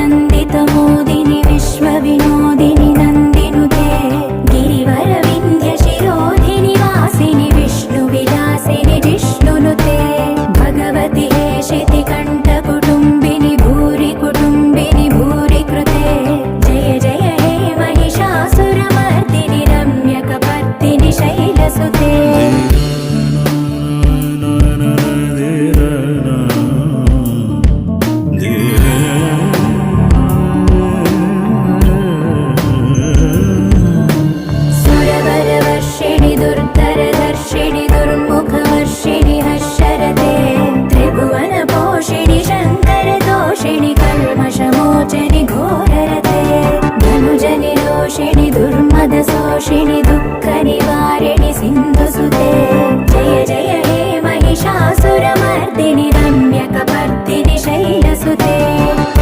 नन्दितमोदिनि विश्वविनोदिनि नन्दिनुते गिरिवरविन्ध्यशिरोधिनि वासिनि विष्णुविलासिनि जिष्णुनुते भगवति हेशितिकण्ठकुटुम्बिनि भूरि कुटुम्बिनि भूरि कृते जय जय हे महिषासुरमर्दिनि रम्यकपर्दिनि शैलसुते दुर्धरदर्शिनि दुर्मुखवर्षिणि हर्षरते त्रिभुवनपोषिणि शङ्करदोषिणि कल्मषमोचनि घोररते धनुजनिरोषिणि दुर्मदशोषिणि